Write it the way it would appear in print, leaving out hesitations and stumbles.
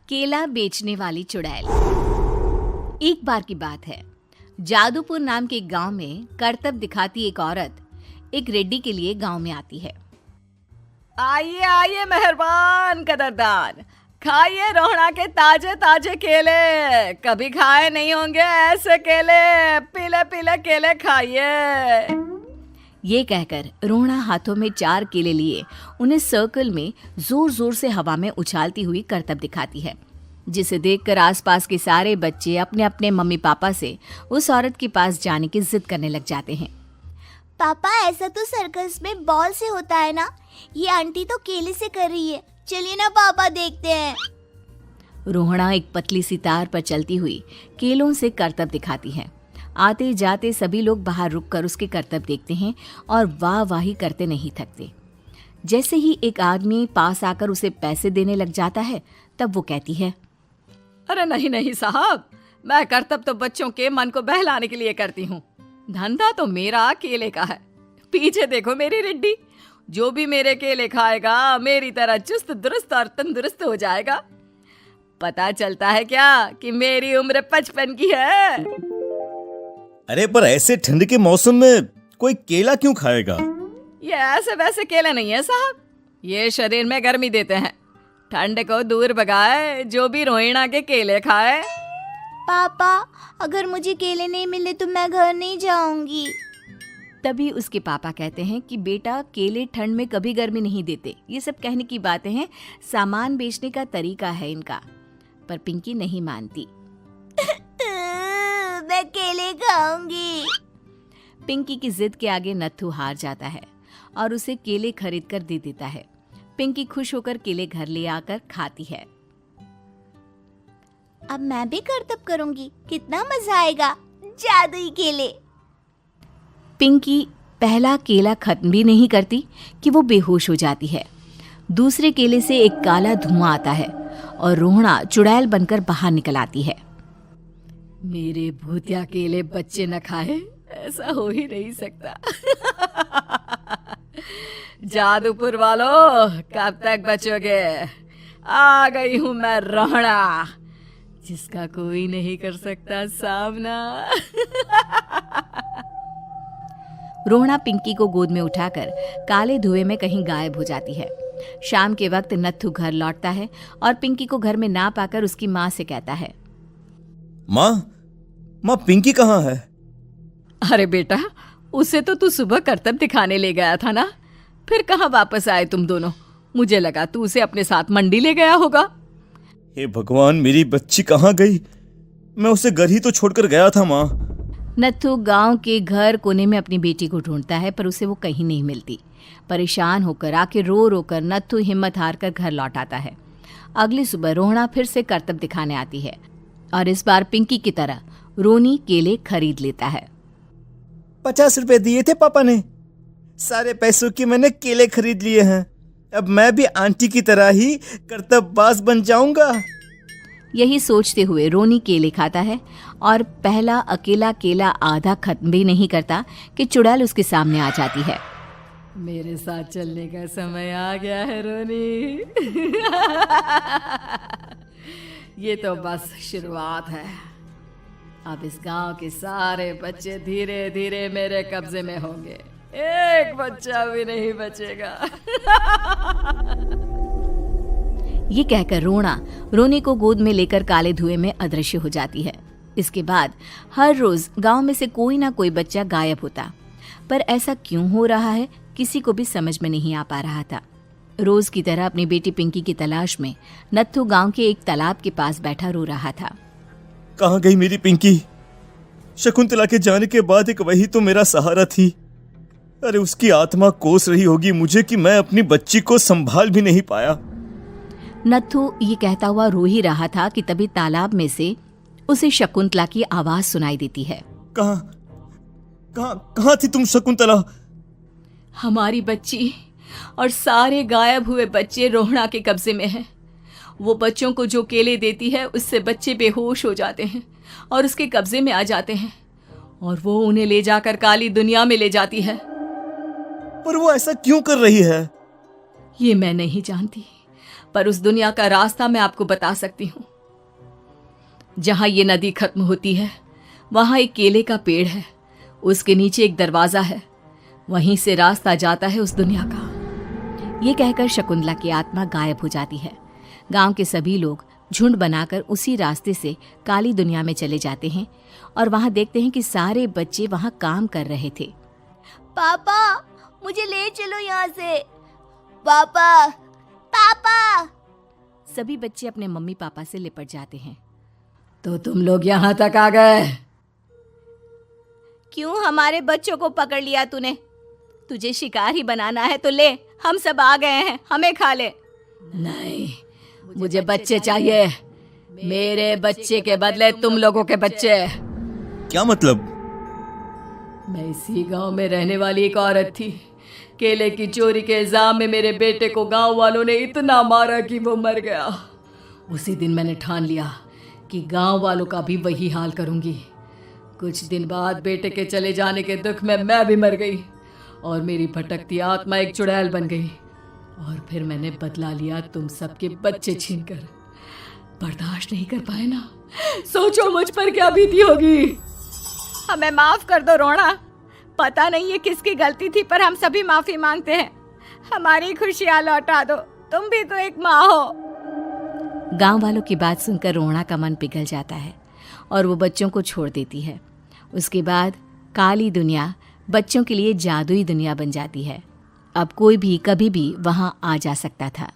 केला बेचने वाली चुड़ैल। एक बार की बात है, जादूपुर नाम के एक गांव में करतब दिखाती एक औरत एक रेड्डी के लिए गांव में आती है। आइए आइए मेहरबान कदरदान, खाइए रोहड़ा के ताजे ताजे केले। कभी खाए नहीं होंगे ऐसे केले, पीले पीले केले खाइए। ये कहकर रोहड़ा हाथों में 4 केले लिए उन्हें सर्कल में जोर जोर से हवा में उछालती हुई करतब दिखाती है, जिसे देखकर आसपास के सारे बच्चे अपने अपने मम्मी पापा से उस औरत के पास जाने की जिद करने लग जाते हैं। पापा, ऐसा तो सर्कस में बॉल से होता है ना, ये आंटी तो केले से कर रही है। चलिए ना पापा, देखते हैं। रोहड़ा एक पतली सी तार पर चलती हुई केलों से करतब दिखाती है। आते जाते सभी लोग बाहर रुककर उसके करतब देखते हैं और वाह वाही करते नहीं थकते। जैसे ही एक आदमी पास आकर उसे पैसे देने लग जाता है, तब वो कहती है, अरे नहीं नहीं साहब, मैं करतब तो बच्चों के मन को बहलाने के लिए करती हूँ। धंधा तो मेरा केले का है। पीछे देखो मेरी रिड्डी, जो भी मेरे केले खाएगा मेरी तरह चुस्त दुरुस्त और तंदुरुस्त हो जाएगा। पता चलता है क्या कि मेरी उम्र 55 की है। अरे पर ऐसे ठंड के मौसम में कोई केला क्यों खाएगा? ये ऐसे वैसे केले नहीं है साहब, ये शरीर में गर्मी देते हैं। ठंड को दूर भगाए जो भी रोहिणा के केले खाए। पापा, अगर मुझे केले नहीं मिले तो मैं घर नहीं जाऊंगी। तभी उसके पापा कहते हैं कि बेटा, केले ठंड में कभी गर्मी नहीं देते। ये सब कहने की बातें हैं, सामान बेचने का तरीका है इनका। पर पिंकी नहीं मानती। मैं केले खाऊंगी। पिंकी की जिद के आगे नत्थू हार जाता है और उसे केले खरीद कर दे देता है। पिंकी खुश होकर केले घर ले आकर खाती है। अब मैं भी करतब करूंगी, कितना मजा आएगा। जादुई केले। पिंकी पहला केला खत्म भी नहीं करती कि वो बेहोश हो जाती है। दूसरे केले से एक काला धुआं आता है और रोहड़ा चुड़ैल बनकर बाहर निकल आती है। मेरे भूतिया केले बच्चे न खाए, ऐसा हो ही नहीं सकता। जादूपुर वालों, कब तक बचोगे? आ गई हूं मैं रोहड़ा, जिसका कोई नहीं कर सकता सामना। रोहड़ा पिंकी को गोद में उठाकर काले धुएं में कहीं गायब हो जाती है। शाम के वक्त नत्थू घर लौटता है और पिंकी को घर में ना पाकर उसकी माँ से कहता है, माँ पिंकी कहाँ है? अरे बेटा, उसे तो तू सुबह करतब दिखाने ले गया था ना, फिर कहाँ वापस आए तुम दोनों? मुझे लगा तू उसे अपने साथ मंडी ले गया होगा। हे भगवान, मेरी बच्ची कहाँ गई? मैं उसे घर ही तो छोड़कर गया था माँ। नत्थू गांव के घर कोने में अपनी बेटी को ढूंढता है, पर उसे वो कहीं नहीं मिलती। परेशान होकर आखिर रो रो कर नत्थू हिम्मत हार कर घर लौट आता है। अगली सुबह रोहड़ा फिर से करतब दिखाने आती है और इस बार पिंकी की तरह रोनी केले खरीद लेता है। 50 रुपए दिए थे पापा ने, सारे पैसों की मैंने केले खरीद लिए हैं। अब मैं भी आंटी की तरह ही करतबबाज बन जाऊंगा। यही सोचते हुए रोनी केले खाता है और पहला अकेला केला आधा खत्म भी नहीं करता कि चुड़ैल उसके सामने आ जाती है। मेरे साथ चलने का समय आ गया है रोनी। ये तो बस शुरुआत है। अब इस गांव के सारे बच्चे धीरे धीरे मेरे कब्जे में होंगे, एक बच्चा भी नहीं बचेगा। ये कहकर रोना रोनी को गोद में लेकर काले धुएं में अदृश्य हो जाती है। इसके बाद हर रोज गांव में से कोई ना कोई बच्चा गायब होता, पर ऐसा क्यों हो रहा है किसी को भी समझ में नहीं आ पा रहा था। रोज की तरह अपनी बेटी पिंकी की तलाश में नत्थू गांव के एक तालाब के पास बैठा रो रहा था। कहाँ गई मेरी पिंकी? शकुंतला के जाने के बाद एक वही तो मेरा सहारा थी। अरे उसकी आत्मा कोस रही होगी मुझे कि मैं अपनी बच्ची को संभाल भी नहीं पाया। नत्थू ये कहता हुआ रो ही रहा था कि तभी तालाब में से उसे शकुंतला की आवाज सुनाई देती है। कहाँ थी तुम शकुंतला? हमारी बच्ची और सारे गायब हुए बच्चे रोहड़ा के कब्जे में हैं। वो बच्चों को जो केले देती है उससे बच्चे बेहोश हो जाते हैं और उसके कब्जे में आ जाते हैं और वो उन्हें ले जाकर काली दुनिया में ले जाती है। पर वो ऐसा क्यों कर रही है? ये मैं नहीं जानती, पर उस दुनिया का रास्ता मैं आपको बता सकती हूँ। जहां ये नदी खत्म होती है वहां एक केले का पेड़ है, उसके नीचे एक दरवाजा है, वहीं से रास्ता जाता है उस दुनिया का। ये कहकर शकुंतला की आत्मा गायब हो जाती है। गांव के सभी लोग झुंड बनाकर उसी रास्ते से काली दुनिया में चले जाते हैं और वहां देखते हैं कि सारे बच्चे वहां काम कर रहे थे। पापा मुझे ले चलो यहाँ से। पापा पापा। सभी बच्चे अपने मम्मी पापा से लिपट जाते हैं। तो तुम लोग यहाँ तक आ गए? क्यों हमारे बच्चों को पकड़ लिया तूने? तुझे शिकार ही बनाना है तो ले, हम सब आ गए हैं, हमें खा ले। नहीं, मुझे बच्चे चाहिए, मेरे बच्चे के बदले तुम लोगों के बच्चे। क्या मतलब? मैं इसी गांव में रहने वाली एक औरत थी। केले की चोरी के इल्जाम में मेरे बेटे को गांव वालों ने इतना मारा कि वो मर गया। उसी दिन मैंने ठान लिया कि गांव वालों का भी वही हाल करूंगी। कुछ दिन बाद बेटे के चले जाने के दुख में मैं भी मर गई और मेरी भटकती आत्मा एक चुड़ैल बन गई। और फिर मैंने बदला लिया तुम सबके बच्चे छीनकर। बर्दाश्त नहीं कर पाए ना? सोचो मुझ पर क्या बीती होगी। हमें माफ कर दो रोना, पता नहीं ये किसकी गलती थी पर हम सभी माफी मांगते हैं। हमारी खुशियां लौटा दो, तुम भी तो एक माँ हो। गांव वालों की बात सुनकर रोना का मन पिघल जाता है और वो बच्चों को छोड़ देती है। उसके बाद काली दुनिया बच्चों के लिए जादुई दुनिया बन जाती है। अब कोई भी कभी भी वहां आ जा सकता था।